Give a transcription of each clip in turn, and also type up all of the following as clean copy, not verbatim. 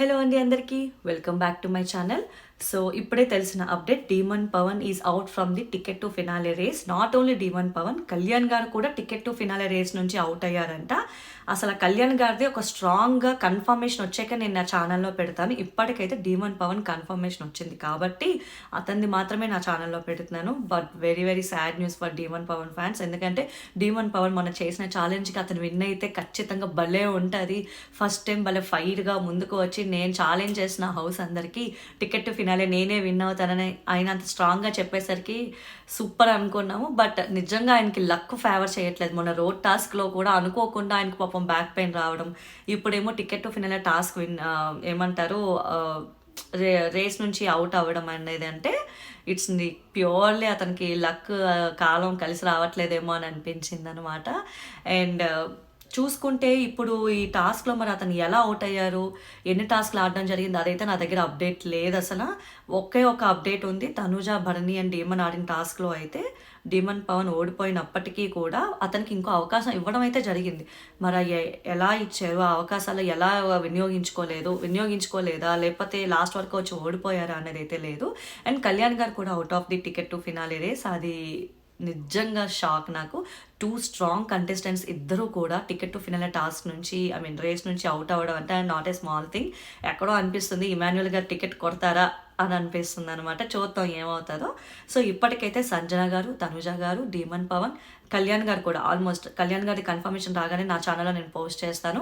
Hello అండి అందరికీ welcome back to my channel. So ఇప్పుడే తెలిసిన update, demon Pavan is out from the ticket to finale race. Not only demon Pavan, Kalyan garu కూడా ticket to finale race నుంచి out అయ్యారంట. అసలు కళ్యాణ్ గారిది ఒక స్ట్రాంగ్గా కన్ఫర్మేషన్ వచ్చాక నేను నా ఛానల్లో పెడతాను. ఇప్పటికైతే డీమన్ పవన్ కన్ఫర్మేషన్ వచ్చింది కాబట్టి అతనిది మాత్రమే నా ఛానల్లో పెడుతున్నాను. But very very sad news for demon Pavan fans. ఎందుకంటే డీమన్ పవన్ మొన్న చేసిన ఛాలెంజ్కి అతను విన్ అయితే ఖచ్చితంగా భలే ఉంటుంది. ఫస్ట్ టైం భలే ఫైర్గా ముందుకు వచ్చి నేను ఛాలెంజ్ చేసిన హౌస్ అందరికీ టికెట్ టు ఫినాలే నేనే విన్ అవుతానని ఆయన అంత స్ట్రాంగ్గా చెప్పేసరికి సూపర్ అనుకున్నాము. బట్ నిజంగా ఆయనకి లక్ ఫేవర్ చేయట్లేదు. మొన్న రోడ్ టాస్క్లో కూడా అనుకోకుండా ఆయనకు పాపం బ్యాక్ పెయిన్ రావడం, ఇప్పుడేమో టికెట్ టు ఫినాలే టాస్క్ ఏమంటారు రేస్ నుంచి అవుట్ అవ్వడం అనేది అంటే ఇట్స్ ప్యూర్లీ అతనికి లక్ కాలం కలిసి రావట్లేదేమో అని అనిపించింది అనమాట. అండ్ చూసుకుంటే ఇప్పుడు ఈ టాస్క్లో మరి అతను ఎలా అవుట్ అయ్యారు, ఎన్ని టాస్క్లు ఆడడం జరిగింది, అదైతే నా దగ్గర అప్డేట్ లేదు. అసలు ఒకే ఒక అప్డేట్ ఉంది, తనుజ, భరణి అండ్ డీమన్ ఆడిన టాస్క్లో అయితే డీమన్ పవన్ ఓడిపోయినప్పటికీ కూడా అతనికి ఇంకో అవకాశం ఇవ్వడం అయితే జరిగింది. మరి ఎలా ఇచ్చారు, ఆ అవకాశాలు ఎలా వినియోగించుకోలేదా, లేకపోతే లాస్ట్ వరకు వచ్చి ఓడిపోయారా అనేది అయితే లేదు. అండ్ కళ్యాణ్ గారు కూడా out of the ticket to finale race. అది నిజంగా షాక్ నాకు. 2 స్ట్రాంగ్ కంటెస్టెంట్స్ ఇద్దరు కూడా టికెట్ టు ఫినాలే టాస్క్ నుంచి రేస్ నుంచి అవుట్ అవ్వడం అంటే నాట్ ఏ స్మాల్ థింగ్. ఎక్కడో అనిపిస్తుంది ఇమాన్యుయల్ గారు టికెట్ కొడతారా అని అనిపిస్తుంది అనమాట. చూద్దాం ఏమవుతుందో. సో ఇప్పటికైతే సంజన గారు, తనుజ గారు, డీమన్ పవన్, కళ్యాణ్ గారు కూడా ఆల్మోస్ట్ కళ్యాణ్ గారి కన్ఫర్మేషన్ రాగానే నా ఛానల్లో నేను పోస్ట్ చేస్తాను.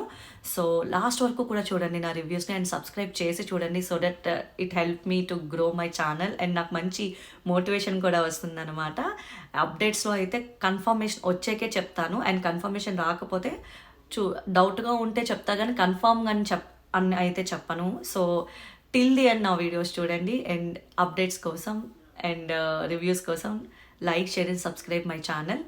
సో లాస్ట్ వరకు కూడా చూడండి నా రివ్యూస్ని అండ్ సబ్స్క్రైబ్ చేసి చూడండి. So that it help me to grow my channel and నాకు మంచి మోటివేషన్ కూడా వస్తుందన్నమాట. అప్డేట్స్లో అయితే కన్ఫర్మేషన్ వచ్చేకే చెప్తాను. అండ్ కన్ఫర్మేషన్ రాకపోతే డౌట్గా ఉంటే చెప్తా, కానీ కన్ఫామ్గా అని అయితే చెప్పను. సో టిల్ ది ఎండ్ నా వీడియోస్ చూడండి. అండ్ అప్డేట్స్ కోసం అండ్ రివ్యూస్ కోసం like, share and subscribe my channel.